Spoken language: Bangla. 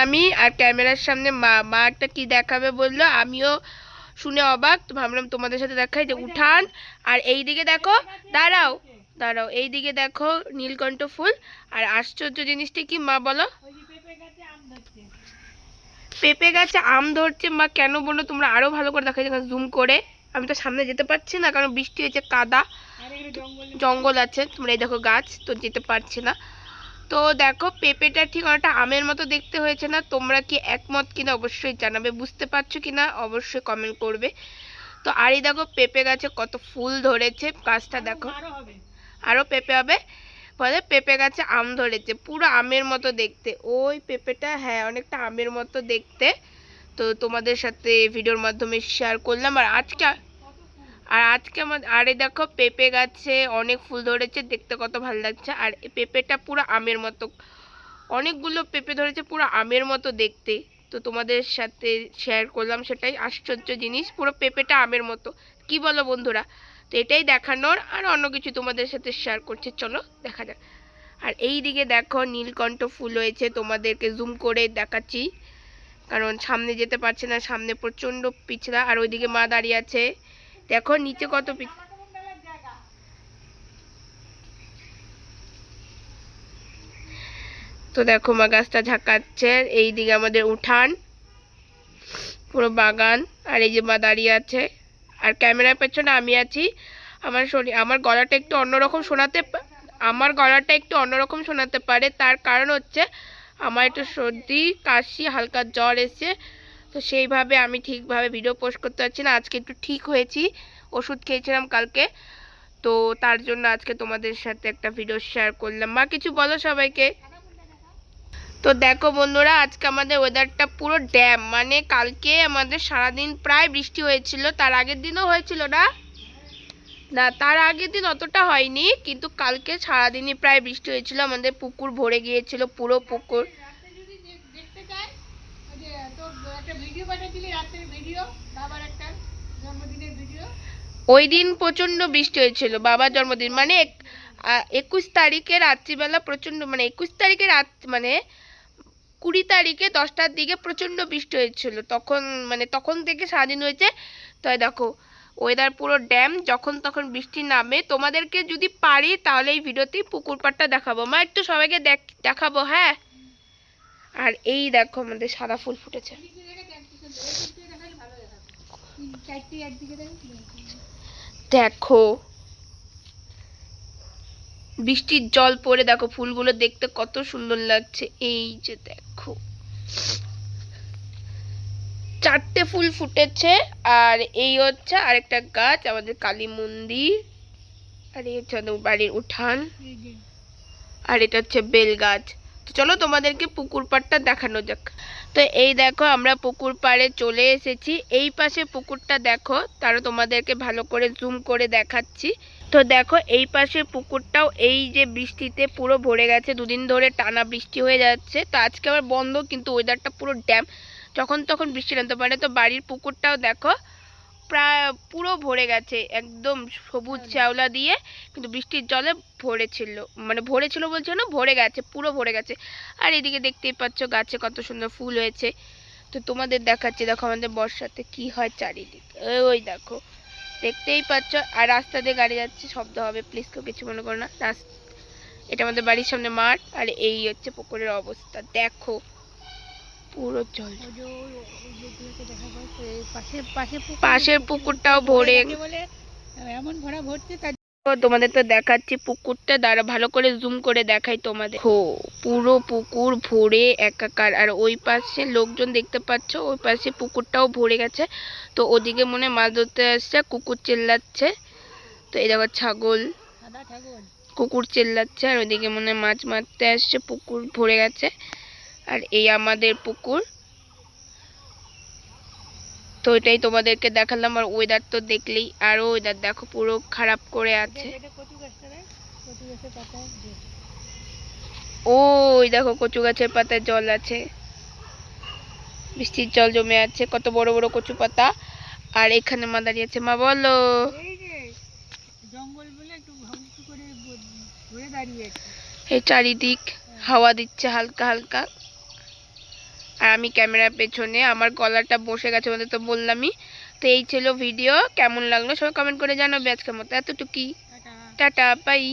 আমি আর ক্যামেরার সামনে মা মা একটা কি দেখাবে বললো, আমিও শুনে অবাক। তো ভাবলাম তোমাদের সাথে দেখাই যে উঠান। আর এই দিকে দেখো, দাঁড়াও দাঁড়াও, এই দিকে দেখো নীলকণ্ঠ ফুল। আর আশ্চর্য জিনিসটা কি মা বলো? পেঁপে গাছে আম ধরছে মা, কেন বললো তোমরা আরো ভালো করে দেখাই জুম করে। আমি তো সামনে যেতে পারছি না, কারণ বৃষ্টি হয়েছে, কাদা জঙ্গল আছে। তোমরা এই দেখো গাছ, তো যেতে পারছি না। তো দেখো পেঁপেটা ঠিক অনেকটা আমের মতো দেখতে হয়েছে না? তোমরা কি একমত কিনা অবশ্যই জানাবে, বুঝতে পারছো কিনা অবশ্যই কমেন্ট করবে। তো আর এই দেখো পেঁপে গাছে কত ফুল ধরেছে, গাছটা দেখো আরো পেঁপে হবে। বলে পেঁপে গাছে আম ধরেছে, পুরো আমের মতো দেখতে ওই পেঁপেটা, হ্যাঁ অনেকটা আমের মতো দেখতে। তো তোমাদের সাথে ভিডিওর মাধ্যমে শেয়ার করলাম। আর আজকে আমার আরে দেখো পেঁপে গাছে অনেক ফুল ধরেছে, দেখতে কত ভালো লাগছে। আর পেঁপেটা পুরো আমের মতো, অনেকগুলো পেঁপে ধরেছে পুরো আমের মতো দেখতে। তো তোমাদের সাথে শেয়ার করলাম, সেটাই আশ্চর্য জিনিস, পুরো পেঁপেটা আমের মতো। কি বলো বন্ধুরা? তো এটাই দেখানোর, আর অন্য কিছু তোমাদের সাথে শেয়ার করছি, চলো দেখা যাক। আর এই দিকে দেখো নীলকণ্ঠ ফুল হয়েছে, তোমাদেরকে জুম করে দেখাচ্ছি কারণ সামনে যেতে পারছে না, সামনে প্রচন্ড পিছলা। আর ওইদিকে মা দাঁড়িয়ে আছে, দেখো নিচে কত তো দেখো মা গাছটা ঝাঁকাচ্ছে। এইদিকে আমাদের উঠান, পুরো বাগান। আর এই যে মা দাঁড়িয়ে আছে, আর ক্যামেরার পেছনে আমি আছি। আমার গলাটা একটু অন্যরকম শোনাতে পারে, তার কারণ হচ্ছে আমার একটু সর্দি কাশি হালকা জ্বর এসেছে। তো সেইভাবে আমি ঠিকভাবে ভিডিও পোস্ট করতে পারছি না। আজকে একটু ঠিক হয়েছি, ওষুধ খেয়েছিলাম কালকে। তো তার জন্য আজকে তোমাদের সাথে একটা ভিডিও শেয়ার করলাম। মা কিছু বলো সবাইকে। তো দেখো বন্ধুরা, আজকে আমাদের ওয়েদারটা পুরো ড্যাম, মানে কালকে আমাদের সারাদিন প্রায় বৃষ্টি হয়েছিল, তার আগের দিনও হয়েছিল না, না তার আগের দিন অতটা হয়নি, কিন্তু কালকে সারাদিনই প্রায় বৃষ্টি হয়েছিল। আমাদের পুকুর ভরে গিয়েছিল, পুরো পুকুর। ওই দিন প্রচন্ড বৃষ্টি হয়েছিল, বাবার জন্মদিন, মানে 21 তারিখে রাত্রিবেলা প্রচন্ড, মানে 21 তারিখে রাত, মানে 20 তারিখে 10টার দিকে প্রচন্ড বৃষ্টি হয়েছিল। তখন মানে তখন থেকে সারাদিন হয়েছে। তো দেখো ওয়েদার পুরো ড্যাম, যখন তখন বৃষ্টি নামে। তোমাদেরকে যদি পারি তাহলে এই ভিডিওতেই পুকুর পাড়টা দেখাবো, মা একটু সবাইকে দেখাবো, হ্যাঁ। আর এই দেখো আমাদের সাদা ফুল ফুটেছে, দেখো বৃষ্টির জল পড়ে দেখো ফুলগুলো দেখতে কত সুন্দর লাগছে। এই যে দেখো 4টে ফুল ফুটেছে। আর এই হচ্ছে আরেকটা গাছ, আমাদের কালী মন্দির। আর এই হচ্ছে আমাদের বাড়ির উঠান। আর এটা হচ্ছে বেল গাছ। তো চলো তোমাদেরকে পুকুর পাড়টা দেখানো যাক। তো এই দেখো আমরা পুকুর পাড়ে চলে এসেছি। এই পাশে পুকুরটা দেখো, তারও তোমাদেরকে ভালো করে জুম করে দেখাচ্ছি। তো দেখো এই পাশে পুকুরটাও এই যে বৃষ্টিতে পুরো ভরে গেছে, দুদিন ধরে টানা বৃষ্টি হয়ে যাচ্ছে। তো আজকে আবার বন্ধ, কিন্তু ওয়েদারটা পুরো ড্যাম, যখন তখন বৃষ্টি নামতে পারে। তো বাড়ির পুকুরটাও দেখো প্রায় পুরো ভরে গেছে, একদম সবুজ শ্যাওলা দিয়ে, কিন্তু বৃষ্টির জলে ভরেছিল, মানে ভরেছিল বলছে না, ভরে গেছে, পুরো ভরে গেছে। আর এদিকে দেখতেই পাচ্ছ গাছে কত সুন্দর ফুল হয়েছে। তো তোমাদের দেখাচ্ছি, দেখো আমাদের বর্ষাতে কি হয় চারিদিকে, ওই দেখো দেখতেই পাচ্ছ। আর রাস্তা দিয়ে গাড়ি যাচ্ছে, শব্দ হবে, প্লিজ কেউ কিছু মনে করো না। এটা আমাদের বাড়ির সামনে মাঠ। আর এই হচ্ছে পুকুরের অবস্থা, দেখো পুরো জল, পাশের পুকুরটাও ভরে, এমন ভরা ভর্তি। তোমাদের তো দেখাচ্ছি পুকুরটা, দাঁড়া ভালো করে জুম করে দেখাই তোমাদের। পুরো পুকুর ভরে একাকার। আর ওই পাশে লোকজন দেখতে পাচ্ছ, ওই পাশে পুকুরটাও ভরে গেছে। তো ওদিকে মনে মাছ ধরতে আসছে, কুকুর চেল্লাচ্ছে। তো এই দেখো ছাগল, কুকুর চেল্লাচ্ছে। আর ওইদিকে মনে মাছ মারতে আসছে, পুকুর ভরে গেছে। আর এই আমাদের পুকুর। তো এটাই তোমাদেরকে দেখালাম। আর ওয়েদার তো দেখলেই, আরো ওয়েদার দেখো পুরো খারাপ করে আছে। ওই দেখো কচু গাছের পাতায় জল আছে, বৃষ্টির জল জমে আছে, কত বড় বড় কচু পাতা। আর এখানে মা দাঁড়িয়ে আছে, মা বলো। এই চারিদিক হাওয়া দিচ্ছে হালকা হালকা। আর আমি ক্যামেরার পেছনে, আমার গলাটা বসে গেছে আমাদের তো বললামই। তো এই ছিল ভিডিও, কেমন লাগলো সবাই কমেন্ট করে জানাবে। আজকের মতো এতটুকুই, টাটা বাই।